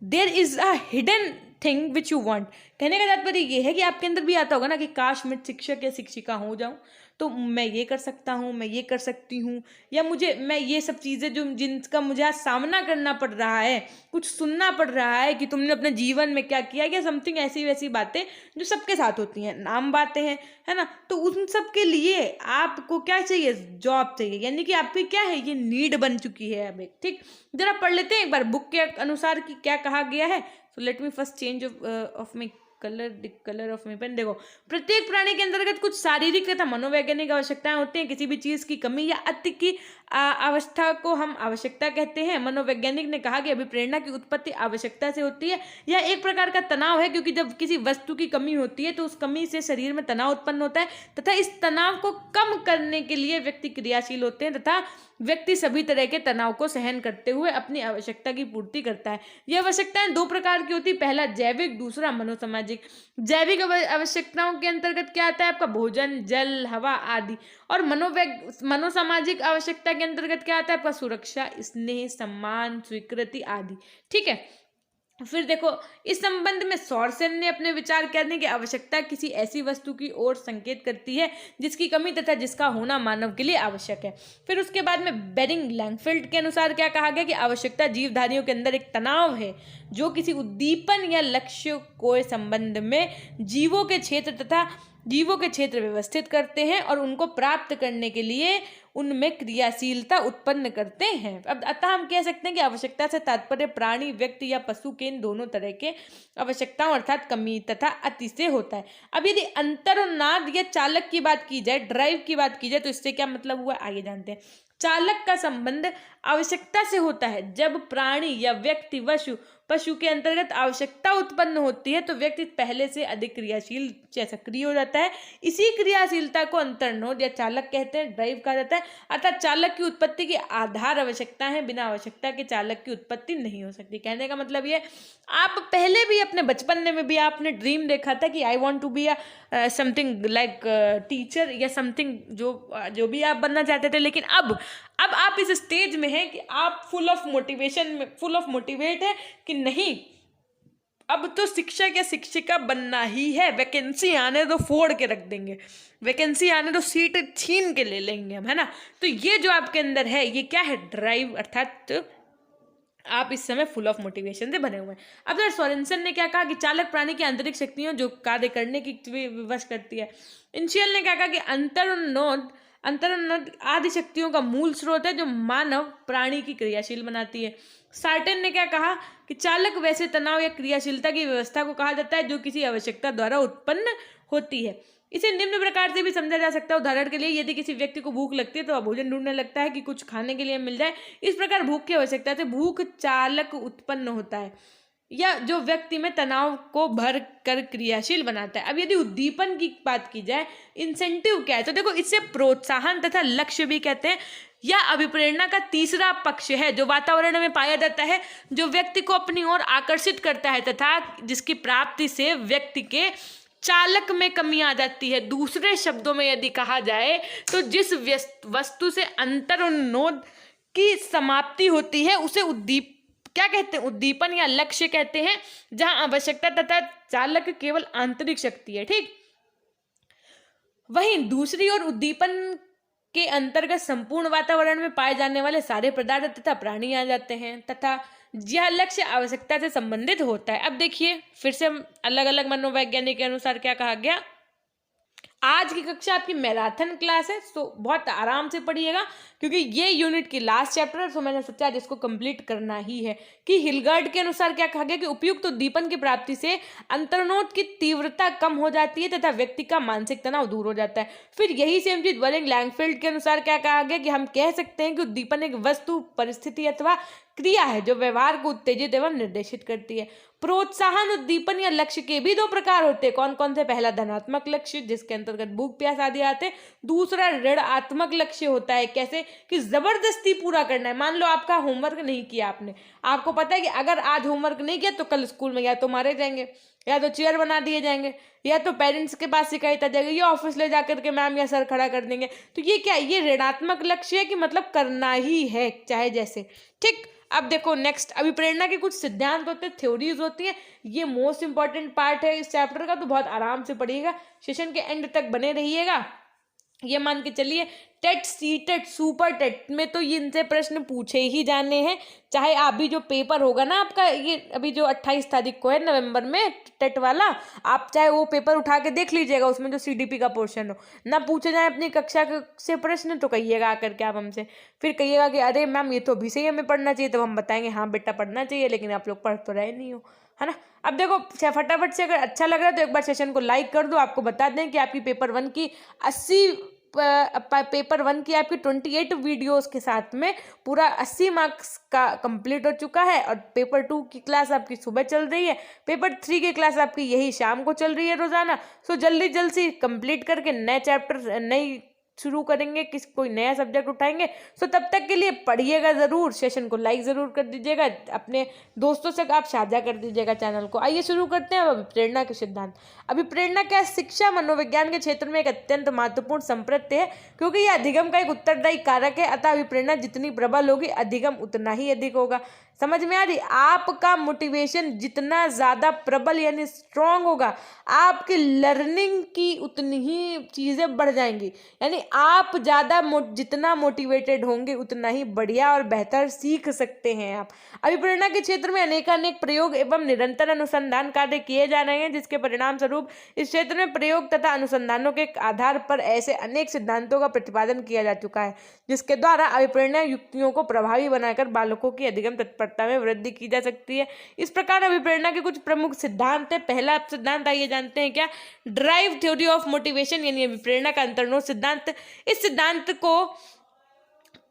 there is a hidden thing which you want. कहने का तात्पर्य ये है कि आपके अंदर भी आता होगा ना कि काश मैं शिक्षक या शिक्षिका हो जाऊं तो मैं ये कर सकता हूँ, मैं ये कर सकती हूँ, या मैं ये सब चीज़ें जो जिनका मुझे आज सामना करना पड़ रहा है, कुछ सुनना पड़ रहा है कि तुमने अपने जीवन में क्या किया, या समथिंग ऐसी वैसी बातें जो सबके साथ होती हैं, आम बातें हैं, है ना। तो उन सब के लिए आपको क्या चाहिए, जॉब चाहिए, यानी कि आपकी क्या है, ये नीड बन चुकी है अब एक। ठीक, जरा पढ़ लेते हैं एक बार बुक के अनुसार कि क्या कहा गया है। So let me first change of my colour of my pen. देखो, प्रत्येक प्राणी के अंतर्गत कुछ शारीरिक तथा मनोवैज्ञानिक आवश्यकताएं होती हैं। किसी भी चीज की कमी या अति की अवस्था को हम आवश्यकता कहते हैं। मनोवैज्ञानिक ने कहा कि अभिप्रेरणा की उत्पत्ति आवश्यकता से होती है। यह एक प्रकार का तनाव है, क्योंकि जब किसी वस्तु की कमी होती है तो उस कमी से शरीर में तनाव उत्पन्न होता है तथा इस तनाव को कम करने के लिए व्यक्ति क्रियाशील होते हैं तथा व्यक्ति सभी तरह के तनाव को सहन करते हुए अपनी आवश्यकता की पूर्ति करता है। यह आवश्यकताएं दो प्रकार की होती है, पहला जैविक, दूसरा मनोसामाजिक। जैविक आवश्यकताओं के अंतर्गत क्या आता है आपका, भोजन, जल, हवा आदि। और मनोसामाजिक आवश्यकता के अंतर्गत क्या आता है आपका, सुरक्षा, स्नेह, सम्मान, स्वीकृति आदि। ठीक है, फिर देखो इस संबंध में सॉर्सेन ने अपने विचार करने की आवश्यकता किसी ऐसी वस्तु की ओर संकेत करती है जिसकी कमी तथा जिसका होना मानव के लिए आवश्यक है। फिर उसके बाद में बेरिंग लैंगफील्ड के अनुसार क्या कहा गया कि आवश्यकता जीवधारियों के अंदर एक तनाव है जो किसी उद्दीपन या लक्ष्य को संबंध में जीवों के क्षेत्र व्यवस्थित करते हैं और उनको प्राप्त करने के लिए उनमें क्रियाशीलता उत्पन्न करते हैं। अब अतः हम कह सकते हैं कि आवश्यकता से तात्पर्य प्राणी, व्यक्ति या पशु के इन दोनों तरह के आवश्यकताओं अर्थात कमी तथा अति से होता है। अब यदि अंतर्नाद या चालक की बात की जाए, ड्राइव की बात की जाए, तो इससे क्या मतलब हुआ आगे जानते हैं। चालक का संबंध आवश्यकता से होता है। जब प्राणी या व्यक्ति पशु के अंतर्गत आवश्यकता उत्पन्न होती है तो व्यक्ति पहले से अधिक क्रियाशील या सक्रिय हो जाता है। इसी क्रियाशीलता को अंतर्नोद या चालक कहते हैं, ड्राइव कहा जाता है। अर्थात चालक की उत्पत्ति की आधार आवश्यकता है, बिना आवश्यकता के चालक की उत्पत्ति नहीं हो सकती। कहने का मतलब ये, आप पहले भी अपने बचपन में भी आपने ड्रीम देखा था कि I want to be something like teacher या समथिंग जो भी आप बनना चाहते थे, लेकिन अब आप इस स्टेज में हैं कि आप फुल ऑफ मोटिवेट है कि नहीं, अब तो शिक्षक या शिक्षिका बनना ही है। वैकेंसी आने तो फोड़ के रख देंगे, वैकेंसी आने तो सीट छीन के ले लेंगे हम, है ना। तो ये जो आपके अंदर है ये क्या है, ड्राइव, अर्थात आप इस समय फुल ऑफ मोटिवेशन से बने हुए हैं। अब सर सोरेनसन ने क्या कहा कि चालक प्राणी की आंतरिक शक्तियों जो कार्य करने की विवश करती है। इंशियल ने क्या कहा कि अंतर्नोद आदि शक्तियों का मूल स्रोत है जो मानव प्राणी की क्रियाशील बनाती है। सार्टेन ने क्या कहा कि चालक वैसे तनाव या क्रियाशीलता की व्यवस्था को कहा जाता है जो किसी आवश्यकता द्वारा उत्पन्न होती है। इसे निम्न प्रकार से भी समझा जा सकता है। उदाहरण के लिए यदि किसी व्यक्ति को भूख लगती है तो वह भोजन ढूंढने लगता है कि कुछ खाने के लिए मिल जाए। इस प्रकार भूख की आवश्यकता से भूख चालक उत्पन्न होता है या जो व्यक्ति में तनाव को भर कर क्रियाशील बनाता है। अब यदि उद्दीपन की बात की जाए, इंसेंटिव क्या है, तो देखो इससे प्रोत्साहन तथा लक्ष्य भी कहते हैं। या अभिप्रेरणा का तीसरा पक्ष है जो वातावरण में पाया जाता है, जो व्यक्ति को अपनी ओर आकर्षित करता है तथा जिसकी प्राप्ति से व्यक्ति के चालक में कमी आ जाती है। दूसरे शब्दों में यदि कहा जाए तो जिस वस्तु से अंतर्नोद की समाप्ति होती है उसे क्या कहते हैं, उद्दीपन या लक्ष्य कहते हैं, जहां आवश्यकता तथा चालक केवल आंतरिक शक्ति है। ठीक, वहीं दूसरी ओर उद्दीपन के अंतर्गत संपूर्ण वातावरण में पाए जाने वाले सारे पदार्थ तथा प्राणी आ जाते हैं तथा यह लक्ष्य आवश्यकता से संबंधित होता है। अब देखिए फिर से अलग अलग मनोवैज्ञानिक के अनुसार क्या कहा गया। आज की कक्षा आपकी मैराथन क्लास है, तो बहुत आराम से पढ़िएगा क्योंकि ये यूनिट की लास्ट चैप्टर है, तो मैंने सोचा आज इसको कंप्लीट करना ही है। कि हिलगर्ड के अनुसार क्या कहा गया कि उपयुक्त उद्दीपन की प्राप्ति से अंतर्नोद की तीव्रता कम हो जाती है तथा व्यक्ति का मानसिक तनाव दूर हो जाता है। फिर यही सेम चीज वलिंग लैंगफील्ड के अनुसार क्या कहा गया कि हम कह सकते हैं कि उद्दीपन एक वस्तु, परिस्थिति अथवा क्रिया है जो व्यवहार को उत्तेजित एवं निर्देशित करती है। प्रोत्साहन उद्दीपन या लक्ष्य के भी दो प्रकार होते हैं। कौन कौन से? पहला धनात्मक लक्ष्य जिसके अंतर्गत भूख प्यास आदि आते हैं। दूसरा ऋणात्मक लक्ष्य होता है। कैसे? कि जबरदस्ती पूरा करना है। मान लो आपका होमवर्क नहीं किया आपने, आपको पता है कि अगर आज होमवर्क नहीं किया तो कल स्कूल में या तो मारे जाएंगे, या तो चेयर बना दिए जाएंगे, या तो पेरेंट्स के पास शिकायत आ जाएगी, या ऑफिस ले जाकर के मैम या सर खड़ा कर देंगे। तो ये क्या है? ये ऋणात्मक लक्ष्य है कि मतलब करना ही है चाहे जैसे। ठीक, अब देखो नेक्स्ट अभिप्रेरणा के कुछ सिद्धांत होते हैं, थ्योरीज होती है। ये मोस्ट इंपॉर्टेंट पार्ट है इस चैप्टर का, तो बहुत आराम से पढ़िएगा, सेशन के एंड तक बने रहिएगा। ये मान के चलिए TET, C TET, super TET में तो ये इनसे प्रश्न पूछे ही जाने हैं। चाहे अभी जो पेपर होगा ना आपका, ये अभी जो 28 तारीख को है नवंबर में टेट वाला, आप चाहे वो पेपर उठा के देख लीजिएगा, उसमें जो सीडीपी का पोर्शन हो ना पूछे जाए अपनी कक्षा से प्रश्न, तो कहिएगा आकर के आप हमसे, फिर कहिएगा कि अरे मैम ये तो अभी से ही हमें पढ़ना चाहिए, तब हम बताएंगे हाँ बेटा पढ़ना चाहिए, लेकिन आप लोग पढ़ तो रहे नहीं हो, है ना। अब देखो फटाफट से, अगर अच्छा लग रहा है तो एक बार सेशन को लाइक कर दो। आपको बता दें कि आपकी पेपर 1 की 28 वीडियोस के साथ में पूरा 80 मार्क्स का कंप्लीट हो चुका है, और पेपर 2 की क्लास आपकी सुबह चल रही है, पेपर 3 की क्लास आपकी यही शाम को चल रही है रोजाना। सो जल्दी से कंप्लीट करके नए चैप्टर नई शुरू करेंगे, कोई नया सब्जेक्ट उठाएंगे। सो तब तक के लिए पढ़िएगा ज़रूर, सेशन को लाइक ज़रूर कर दीजिएगा, अपने दोस्तों से आप साझा कर दीजिएगा चैनल को। आइए शुरू करते हैं अब अभिप्रेरणा के सिद्धांत। अभिप्रेरणा क्या? शिक्षा मनोविज्ञान के क्षेत्र में एक अत्यंत महत्वपूर्ण संप्रत्य है, क्योंकि यह अधिगम का एक उत्तरदायी कारक है। अतः अभिप्रेरणा जितनी प्रबल होगी अधिगम उतना ही अधिक होगा। समझ में आ रही? आपका मोटिवेशन जितना ज़्यादा प्रबल यानी स्ट्रांग होगा, आपकी लर्निंग की उतनी ही चीज़ें बढ़ जाएंगी। यानी आप ज़्यादा जितना मोटिवेटेड होंगे उतना ही बढ़िया और बेहतर सीख सकते हैं आप। अभिप्रेरणा के क्षेत्र में अनेकानेक प्रयोग एवं निरंतर अनुसंधान कार्य किए जा रहे हैं, जिसके परिणाम स्वरूप इस क्षेत्र में प्रयोग तथा अनुसंधानों के आधार पर ऐसे अनेक सिद्धांतों का प्रतिपादन किया जा चुका है, जिसके द्वारा अभिप्रेरणा युक्तियों को प्रभावी बनाकर बालकों की अधिगम तत्परता में वृद्धि की जा सकती है। इस प्रकार अभिप्रेरणा के कुछ प्रमुख सिद्धांत है। पहला सिद्धांत आइए जानते हैं क्या, ड्राइव थ्योरी ऑफ मोटिवेशन यानी अभिप्रेरणा का अंतर्निहित सिद्धांत। इस सिद्धांत को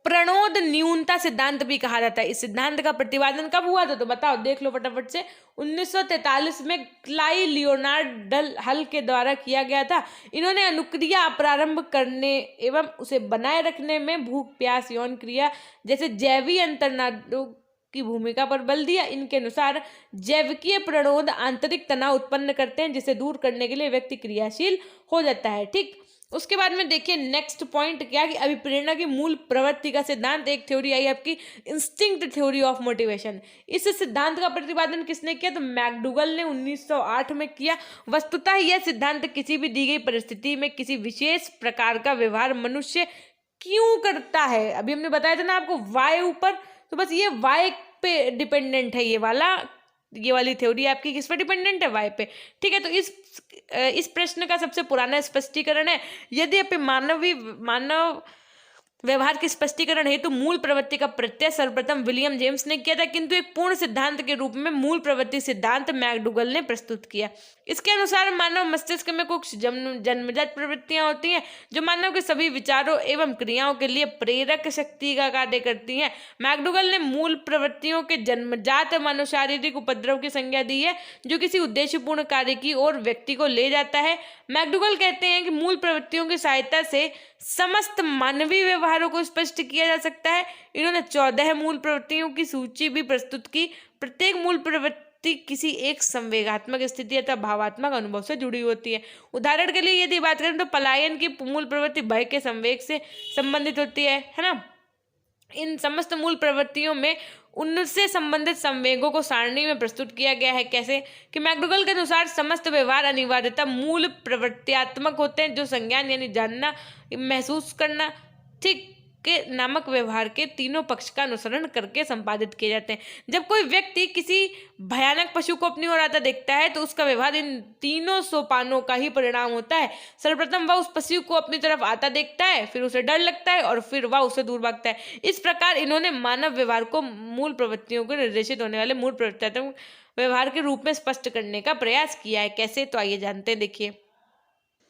प्रणोद न्यूनता सिद्धांत भी कहा जाता है। इस सिद्धांत का प्रतिपादन कब हुआ था तो बताओ, देख लो फटाफट से। 1943 में क्लाई लियोनार्ड हल के द्वारा किया गया था। इन्होंने अनुक्रिया प्रारंभ करने एवं उसे बनाए रखने में भूख, प्यास, यौन क्रिया जैसे जैवीय अंतर्नादों की भूमिका पर बल दिया। इनके अनुसार जैविकीय प्रणोद आंतरिक तनाव उत्पन्न करते हैं, जिसे दूर करने के लिए व्यक्ति क्रियाशील हो जाता है। ठीक, उसके बाद में देखिए नेक्स्ट पॉइंट क्या कि अभिप्रेरणा की मूल प्रवृत्ति का सिद्धांत। एक थ्योरी आई आपकी इंस्टिंक्ट थ्योरी ऑफ मोटिवेशन। इस सिद्धांत का प्रतिपादन किसने किया तो मैकडूगल ने 1908 में किया। वस्तुतः यह सिद्धांत किसी भी दी गई परिस्थिति में किसी विशेष प्रकार का व्यवहार मनुष्य क्यों करता है, अभी हमने बताया था ना आपको वाई ऊपर, तो बस ये वाई पे डिपेंडेंट है। ये वाली थ्योरी आपकी किस पर डिपेंडेंट है, वाई पे। ठीक है, तो इस प्रश्न का सबसे पुराना स्पष्टीकरण है, यदि मानव व्यवहार के स्पष्टीकरण हेतु मूल प्रवृत्ति का प्रत्यय सर्वप्रथम विलियम जेम्स ने किया था, किंतु एक पूर्ण सिद्धांत के रूप में मूल प्रवृत्ति सिद्धांत मैकडूगल ने प्रस्तुत किया। इसके अनुसार मानव मस्तिष्क में कुछ जन्मजात प्रवृत्तियां होती हैं जो मानव के सभी विचारों एवं क्रियाओं के लिए प्रेरक शक्ति का कार्य करती हैं। मैकडूगल ने मूल प्रवृत्तियों के जन्मजात मानव शारीरिक उपद्रव की संज्ञा दी है, जो किसी उद्देश्यपूर्ण कार्य की ओर व्यक्ति को ले जाता है। मैकडूगल कहते हैं कि मूल प्रवृत्तियों की सहायता से समस्त मानवीय व्यवहारों को स्पष्ट किया जा सकता है। इन्होंने 14 मूल प्रवृत्तियों की सूची भी प्रस्तुत की। प्रत्येक मूल प्रवृत्ति किसी एक संवेगात्मक स्थिति अथवा भावात्मक अनुभव से जुड़ी होती है। उदाहरण के लिए यदि बात करें तो पलायन की मूल प्रवृत्ति भय के संवेग से संबंधित होती है ना। इन समस्त मूल प्रवृत्तियों में उनसे संबंधित संवेगों को सारणी में प्रस्तुत किया गया है। कैसे कि मैकडूगल के अनुसार समस्त व्यवहार अनिवार्यता मूल प्रवृत्त्यात्मक होते हैं, जो संज्ञान यानी जानना, महसूस करना, ठीक के नामक व्यवहार के तीनों पक्ष का अनुसरण करके संपादित किए जाते हैं। जब कोई व्यक्ति किसी भयानक पशु को अपनी ओर आता देखता है तो उसका व्यवहार इन तीनों सोपानों का ही परिणाम होता है। सर्वप्रथम वह उस पशु को अपनी तरफ आता देखता है, फिर उसे डर लगता है और फिर वह उससे दूर भागता है। इस प्रकार इन्होंने मानव व्यवहार को मूल प्रवृत्तियों को निर्देशित होने वाले मूल प्रवृत्त्यात्मक व्यवहार के रूप में स्पष्ट करने का प्रयास किया है। कैसे, तो आइए जानते हैं। देखिए,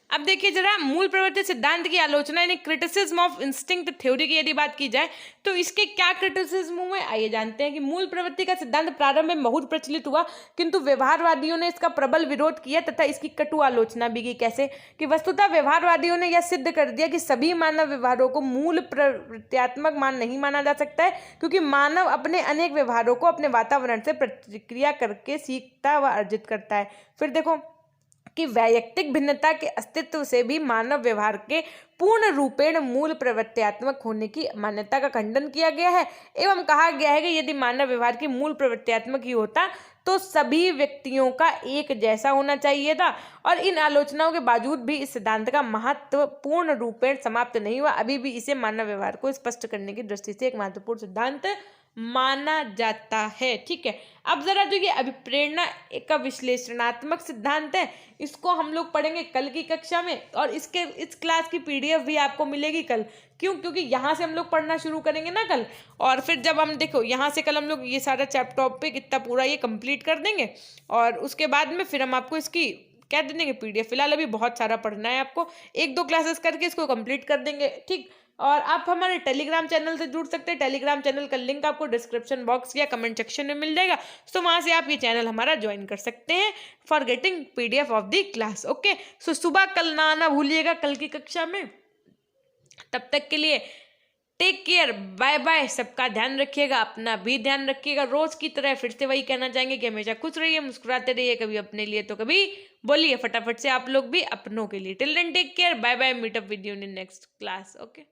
अब देखिए जरा मूल प्रवृत्ति सिद्धांत की आलोचना यानी क्रिटिसिज्म ऑफ इंस्टिंक्ट थ्योरी की यदि बात की जाए तो इसके क्या क्रिटिसिज्म हुए, आइए जानते हैं। कि मूल प्रवृत्ति का सिद्धांत प्रारंभ में बहुत प्रचलित हुआ, किंतु व्यवहारवादियों ने इसका प्रबल विरोध किया तथा इसकी कटु आलोचना भी की। कैसे कि वस्तुतः व्यवहारवादियों ने यह सिद्ध कर दिया कि सभी मानव व्यवहारों को मूल प्रवृत्त्यात्मक मान नहीं माना जा सकता है, क्योंकि मानव अपने अनेक व्यवहारों को अपने वातावरण से प्रतिक्रिया करके सीखता व अर्जित करता है। फिर देखो कि वैयक्तिक भिन्नता के अस्तित्व से भी मानव व्यवहार के पूर्ण रूपेण मूल प्रवृत्त्यात्मक होने की मान्यता का खंडन किया गया है एवं कहा गया है कि यदि मानव व्यवहार की मूल प्रवृत्त्यात्मक ही होता तो सभी व्यक्तियों का एक जैसा होना चाहिए था। और इन आलोचनाओं के बावजूद भी इस सिद्धांत का महत्व पूर्ण रूपेण समाप्त नहीं हुआ। अभी भी इसे मानव व्यवहार को स्पष्ट करने की दृष्टि से एक महत्वपूर्ण सिद्धांत माना जाता है। ठीक है, अब जरा जो ये अभिप्रेरणा का विश्लेषणात्मक सिद्धांत है इसको हम लोग पढ़ेंगे कल की कक्षा में, और इस क्लास की पीडीएफ भी आपको मिलेगी कल। क्यों? क्योंकि यहाँ से हम लोग पढ़ना शुरू करेंगे ना कल, और फिर जब हम देखो यहाँ से कल हम लोग ये सारा टॉपिक इतना पूरा ये कंप्लीट कर देंगे, और उसके बाद में फिर हम आपको इसकी क्या दे देंगे, पीडीएफ। फिलहाल अभी बहुत सारा पढ़ना है आपको, 1-2 क्लासेस करके इसको कंप्लीट कर देंगे। ठीक, और आप हमारे टेलीग्राम चैनल से जुड़ सकते हैं। टेलीग्राम चैनल का लिंक आपको डिस्क्रिप्शन बॉक्स या कमेंट सेक्शन में मिल जाएगा, तो वहां से आप ये चैनल हमारा ज्वाइन कर सकते हैं for getting PDF of the class. Okay, so सुबह कल ना आना भूलिएगा कल की कक्षा में। तब तक के लिए टेक केयर, बाय बाय। सबका ध्यान रखिएगा, अपना भी ध्यान रखिएगा। रोज की तरह फिर से वही कहना चाहेंगे कि हमेशा खुश रहिए, मुस्कुराते रहिए, कभी अपने लिए तो कभी बोलिए फटाफट से आप लोग भी अपनों के लिए। Till then take care, bye bye, meet up with you in next class. Okay.